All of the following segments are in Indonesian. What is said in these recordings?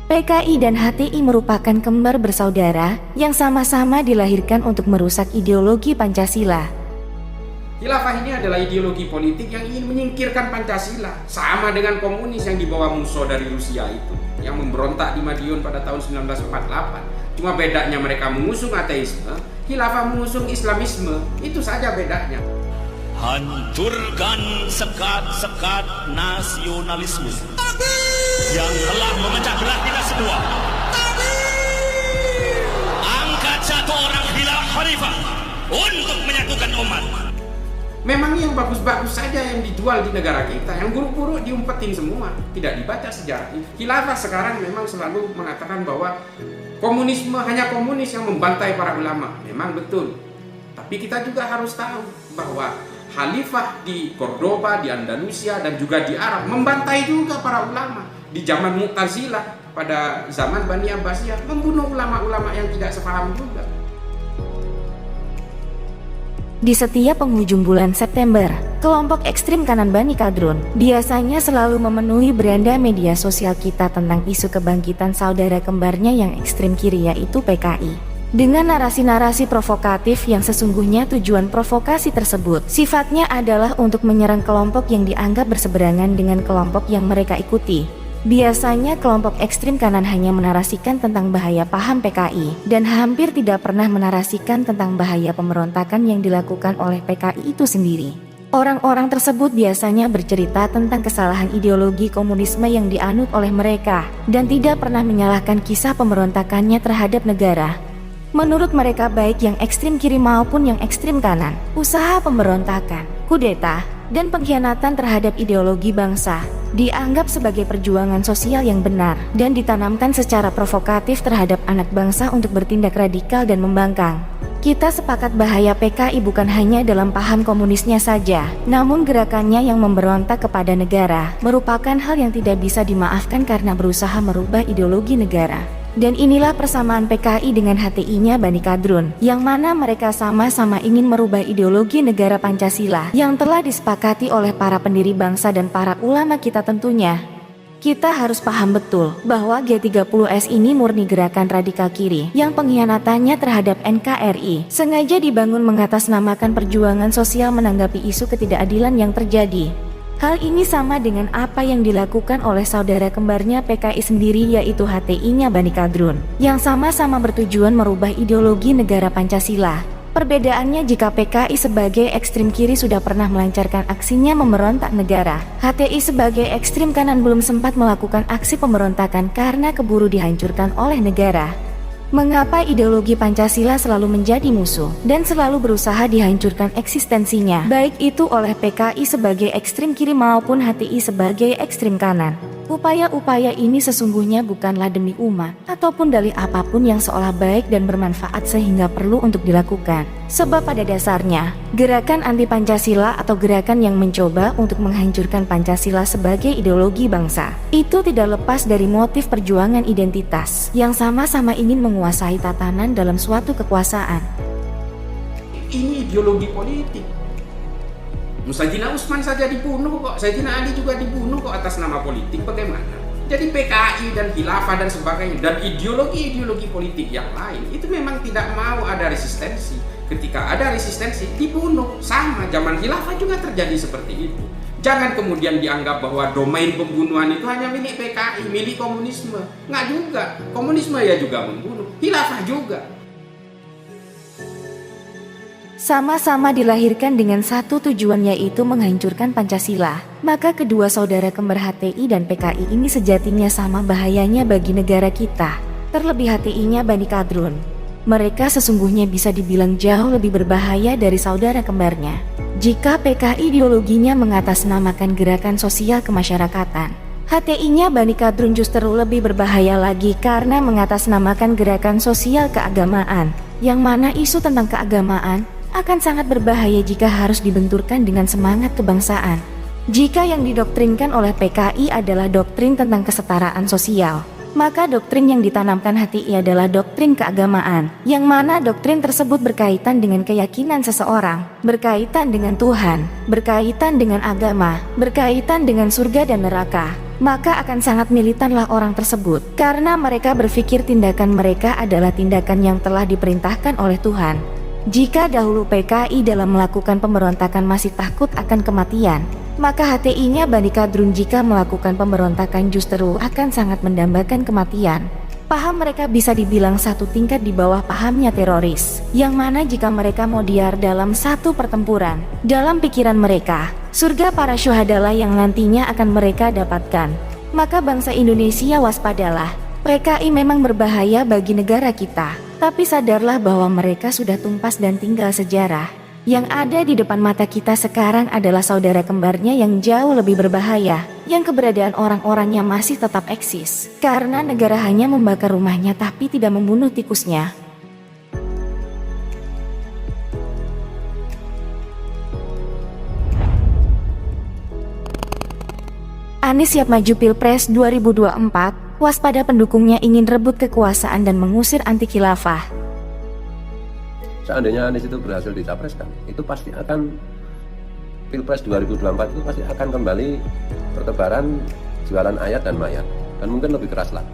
PKI dan HTI merupakan kembar bersaudara yang sama-sama dilahirkan untuk merusak ideologi Pancasila. Khilafah ini adalah ideologi politik yang ingin menyingkirkan Pancasila, sama dengan komunis yang dibawa Musso dari Rusia itu, yang memberontak di Madiun pada tahun 1948. Cuma bedanya mereka mengusung ateisme, Khilafah mengusung Islamisme, itu saja bedanya. Hancurkan sekat-sekat nasionalisme yang telah memecah belah kita semua. Angkat satu orang khilafah khalifah untuk menyatukan umat. Memang yang bagus-bagus saja yang dijual di negara kita, yang buruk-buruk diumpetin semua, tidak dibaca sejarah. Khilafah sekarang memang selalu mengatakan bahwa komunisme hanya komunis yang membantai para ulama. Memang betul, tapi kita juga harus tahu bahwa khalifah di Cordoba, di Andalusia, dan juga di Arab membantai juga para ulama. Di zaman Mu'tazilah, pada zaman Bani Abbasiyah, membunuh ulama-ulama yang tidak sepaham juga. Di setiap penghujung bulan September, kelompok ekstrim kanan Bani Kadrun biasanya selalu memenuhi beranda media sosial kita tentang isu kebangkitan saudara kembarnya yang ekstrim kiri, yaitu PKI. Dengan narasi-narasi provokatif yang sesungguhnya tujuan provokasi tersebut sifatnya adalah untuk menyerang kelompok yang dianggap berseberangan dengan kelompok yang mereka ikuti. Biasanya kelompok ekstrim kanan hanya menarasikan tentang bahaya paham PKI dan hampir tidak pernah menarasikan tentang bahaya pemberontakan yang dilakukan oleh PKI itu sendiri. Orang-orang tersebut biasanya bercerita tentang kesalahan ideologi komunisme yang dianut oleh mereka dan tidak pernah menyalahkan kisah pemberontakannya terhadap negara. Menurut mereka, baik yang ekstrim kiri maupun yang ekstrim kanan, usaha pemberontakan, kudeta, dan pengkhianatan terhadap ideologi bangsa dianggap sebagai perjuangan sosial yang benar dan ditanamkan secara provokatif terhadap anak bangsa untuk bertindak radikal dan membangkang. Kita sepakat bahaya PKI bukan hanya dalam paham komunisnya saja, namun gerakannya yang memberontak kepada negara merupakan hal yang tidak bisa dimaafkan karena berusaha merubah ideologi negara. Dan inilah persamaan PKI dengan HTI-nya Bani Kadrun, yang mana mereka sama-sama ingin merubah ideologi negara Pancasila yang telah disepakati oleh para pendiri bangsa dan para ulama kita tentunya. Kita harus paham betul bahwa G30S ini murni gerakan radikal kiri yang pengkhianatannya terhadap NKRI sengaja dibangun mengatasnamakan perjuangan sosial menanggapi isu ketidakadilan yang terjadi. Hal ini sama dengan apa yang dilakukan oleh saudara kembarnya PKI sendiri, yaitu HTI-nya Bani Kadrun, yang sama-sama bertujuan merubah ideologi negara Pancasila. Perbedaannya, jika PKI sebagai ekstrim kiri sudah pernah melancarkan aksinya memberontak negara, HTI sebagai ekstrim kanan belum sempat melakukan aksi pemberontakan karena keburu dihancurkan oleh negara. Mengapa ideologi Pancasila selalu menjadi musuh dan selalu berusaha dihancurkan eksistensinya, baik itu oleh PKI sebagai ekstrim kiri maupun HTI sebagai ekstrim kanan? Upaya-upaya ini sesungguhnya bukanlah demi umat ataupun dalih apapun yang seolah baik dan bermanfaat sehingga perlu untuk dilakukan. Sebab pada dasarnya, gerakan anti Pancasila atau gerakan yang mencoba untuk menghancurkan Pancasila sebagai ideologi bangsa itu tidak lepas dari motif perjuangan identitas yang sama-sama ingin menguasai tatanan dalam suatu kekuasaan. Ini ideologi politik. Sayyidina Utsman saja dibunuh kok, Sayyidina Ali juga dibunuh kok atas nama politik. Bagaimana? Jadi PKI dan khilafah dan sebagainya dan ideologi-ideologi politik yang lain itu memang tidak mau ada resistensi. Ketika ada resistensi dibunuh. Sama zaman khilafah juga terjadi seperti itu. Jangan kemudian dianggap bahwa domain pembunuhan itu hanya milik PKI, milik komunisme. Nggak juga. Komunisme ya juga membunuh, khilafah juga. Sama-sama dilahirkan dengan satu tujuan, yaitu menghancurkan Pancasila. Maka kedua saudara kembar HTI dan PKI ini sejatinya sama bahayanya bagi negara kita. Terlebih HTI-nya Bani Kadrun. Mereka sesungguhnya bisa dibilang jauh lebih berbahaya dari saudara kembarnya. Jika PKI ideologinya mengatasnamakan gerakan sosial kemasyarakatan, HTI-nya Bani Kadrun justru lebih berbahaya lagi karena mengatasnamakan gerakan sosial keagamaan, yang mana isu tentang keagamaan akan sangat berbahaya jika harus dibenturkan dengan semangat kebangsaan. Jika yang didoktrinkan oleh PKI adalah doktrin tentang kesetaraan sosial, maka doktrin yang ditanamkan HTI adalah doktrin keagamaan, yang mana doktrin tersebut berkaitan dengan keyakinan seseorang, berkaitan dengan Tuhan, berkaitan dengan agama, berkaitan dengan surga dan neraka. maka akan sangat militanlah orang tersebut, karena mereka berpikir tindakan mereka adalah tindakan yang telah diperintahkan oleh Tuhan. Jika dahulu PKI dalam melakukan pemberontakan masih takut akan kematian, maka HTI-nya Bani Kadrun jika melakukan pemberontakan justru akan sangat mendambakan kematian. Paham mereka bisa dibilang satu tingkat di bawah pahamnya teroris, yang mana jika mereka mau diar dalam satu pertempuran, dalam pikiran mereka, surga para syuhadalah yang nantinya akan mereka dapatkan. Maka bangsa Indonesia waspadalah, PKI memang berbahaya bagi negara kita, tapi sadarlah bahwa mereka sudah tumpas dan tinggal sejarah. Yang ada di depan mata kita sekarang adalah saudara kembarnya yang jauh lebih berbahaya, yang keberadaan orang-orangnya masih tetap eksis, karena negara hanya membakar rumahnya tapi tidak membunuh tikusnya. Anies siap maju Pilpres 2024, waspada pendukungnya ingin rebut kekuasaan dan mengusir anti khilafah. Seandainya Anies itu berhasil dicapreskan, itu pasti akan Pilpres 2024 itu pasti akan kembali pertebaran jualan ayat dan mayat, dan mungkin lebih keras lagi.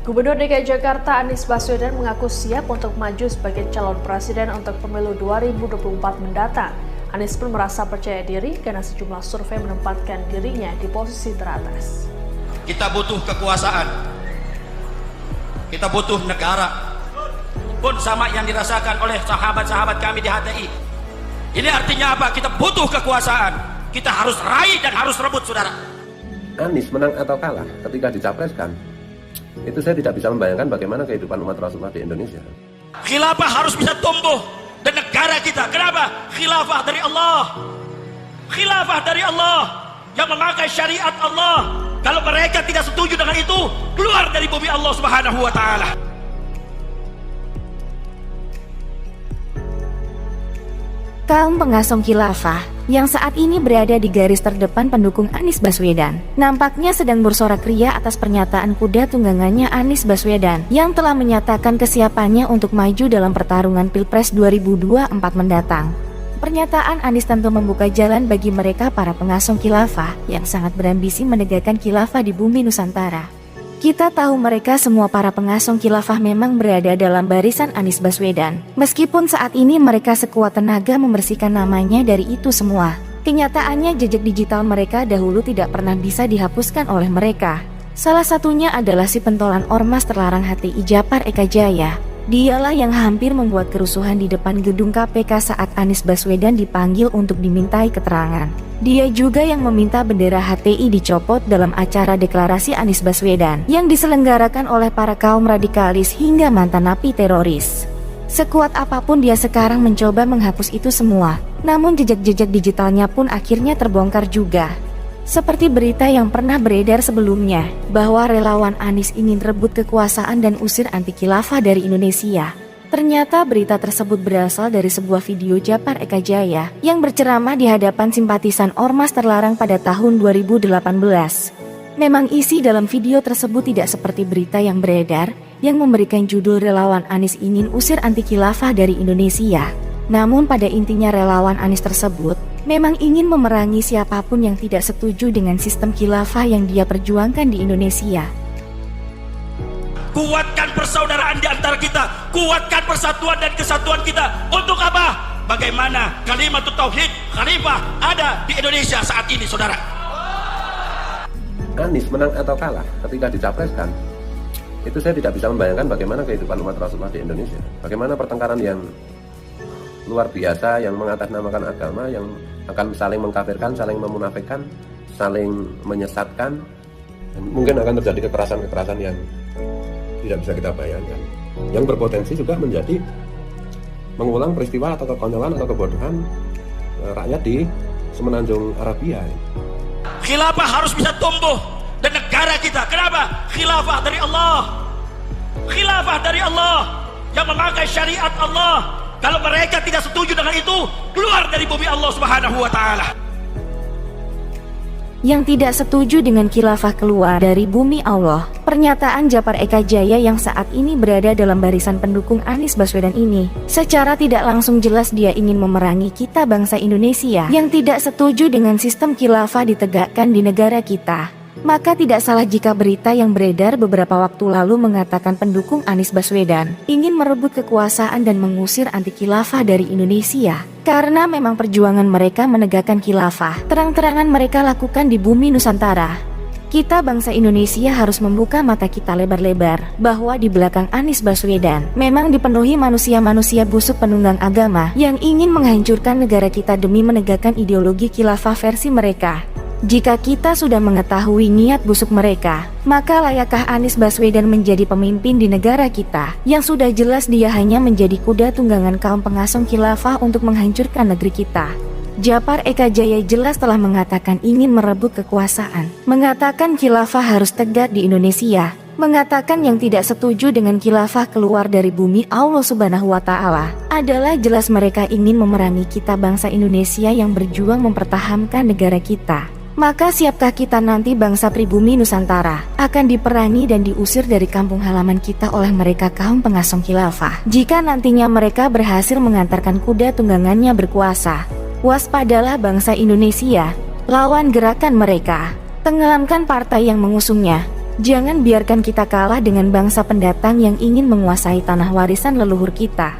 Gubernur DKI Jakarta Anies Baswedan mengaku siap untuk maju sebagai calon presiden untuk pemilu 2024 mendatang. Anies pun merasa percaya diri karena sejumlah survei menempatkan dirinya di posisi teratas. Kita butuh kekuasaan, kita butuh negara, pun sama yang dirasakan oleh sahabat-sahabat kami di HTI. Ini artinya apa? Kita butuh kekuasaan, kita harus raih dan harus rebut, saudara. Anies menang atau kalah ketika dicapreskan, itu saya tidak bisa membayangkan bagaimana kehidupan umat Rasulullah di Indonesia. Khilafah harus bisa tumbuh dan negara kita. Kenapa? Khilafah dari Allah. Khilafah dari Allah yang memakai syariat Allah. Kalau mereka tidak setuju dengan itu, keluar dari bumi Allah Subhanahu wa taala. Kaum pengasong khilafah yang saat ini berada di garis terdepan pendukung Anies Baswedan nampaknya sedang bersorak ria atas pernyataan kuda tunggangannya Anies Baswedan yang telah menyatakan kesiapannya untuk maju dalam pertarungan Pilpres 2024 mendatang. Pernyataan Anies tentu membuka jalan bagi mereka para pengasong khilafah yang sangat berambisi menegakkan khilafah di bumi Nusantara. Kita tahu mereka semua para pengasong khilafah memang berada dalam barisan Anies Baswedan. Meskipun saat ini mereka sekuat tenaga membersihkan namanya dari itu semua. Kenyataannya jejak digital mereka dahulu tidak pernah bisa dihapuskan oleh mereka. Salah satunya adalah si pentolan ormas terlarang HTI Djapar Eka Jaya. Dialah yang hampir membuat kerusuhan di depan gedung KPK saat Anies Baswedan dipanggil untuk dimintai keterangan. Dia juga yang meminta bendera HTI dicopot dalam acara deklarasi Anies Baswedan yang diselenggarakan oleh para kaum radikalis hingga mantan napi teroris. Sekuat apapun dia sekarang mencoba menghapus itu semua, namun jejak-jejak digitalnya pun akhirnya terbongkar juga. Seperti berita yang pernah beredar sebelumnya, bahwa relawan Anies ingin rebut kekuasaan dan usir anti khilafah dari Indonesia. Ternyata berita tersebut berasal dari sebuah video Djapar Eka Jaya yang berceramah di hadapan simpatisan ormas terlarang pada tahun 2018. Memang isi dalam video tersebut tidak seperti berita yang beredar yang memberikan judul relawan Anies ingin usir anti khilafah dari Indonesia. Namun pada intinya relawan Anies tersebut memang ingin memerangi siapapun yang tidak setuju dengan sistem khilafah yang dia perjuangkan di Indonesia. Kuatkan persaudaraan di antara kita, kuatkan persatuan dan kesatuan kita. Untuk apa? Bagaimana kalimat tauhid khalifah ada di Indonesia saat ini, saudara? Anies menang atau kalah ketika dicapreskan, itu saya tidak bisa membayangkan bagaimana kehidupan umat Rasulullah di Indonesia. Bagaimana pertengkaran yang luar biasa yang mengatasnamakan agama, yang akan saling mengkafirkan, saling memunafikkan, saling menyesatkan, dan mungkin akan terjadi kekerasan-kekerasan yang tidak bisa kita bayangkan, yang berpotensi juga menjadi mengulang peristiwa atau kekonyolan atau kebodohan rakyat di Semenanjung Arabia. Khilafah harus bisa tumbuh dan negara kita. Kenapa? Khilafah dari Allah. Khilafah dari Allah yang memakai syariat Allah. Kalau mereka tidak setuju dengan itu, keluar dari bumi Allah Subhanahu wa taala. Yang tidak setuju dengan khilafah keluar dari bumi Allah. Pernyataan Djapar Eka Jaya yang saat ini berada dalam barisan pendukung Anies Baswedan ini, secara tidak langsung jelas dia ingin memerangi kita bangsa Indonesia yang tidak setuju dengan sistem khilafah ditegakkan di negara kita. Maka tidak salah jika berita yang beredar beberapa waktu lalu mengatakan pendukung Anies Baswedan ingin merebut kekuasaan dan mengusir anti khilafah dari Indonesia. Karena memang perjuangan mereka menegakkan khilafah terang-terangan mereka lakukan di bumi Nusantara. Kita bangsa Indonesia harus membuka mata kita lebar-lebar bahwa di belakang Anies Baswedan memang dipenuhi manusia-manusia busuk penunggang agama yang ingin menghancurkan negara kita demi menegakkan ideologi khilafah versi mereka. Jika kita sudah mengetahui niat busuk mereka, maka layakkah Anies Baswedan menjadi pemimpin di negara kita yang sudah jelas dia hanya menjadi kuda tunggangan kaum pengasong khilafah untuk menghancurkan negeri kita? Djapar Eka Jaya jelas telah mengatakan ingin merebut kekuasaan, mengatakan khilafah harus tegak di Indonesia, mengatakan yang tidak setuju dengan khilafah keluar dari bumi Allah Subhanahu wa Ta'ala. Adalah jelas mereka ingin memerangi kita bangsa Indonesia yang berjuang mempertahankan negara kita. Maka siapkah kita nanti bangsa pribumi Nusantara akan diperangi dan diusir dari kampung halaman kita oleh mereka kaum pengasong khilafah jika nantinya mereka berhasil mengantarkan kuda tunggangannya berkuasa? Waspadalah bangsa Indonesia, lawan gerakan mereka, tenggelamkan partai yang mengusungnya. Jangan biarkan kita kalah dengan bangsa pendatang yang ingin menguasai tanah warisan leluhur kita.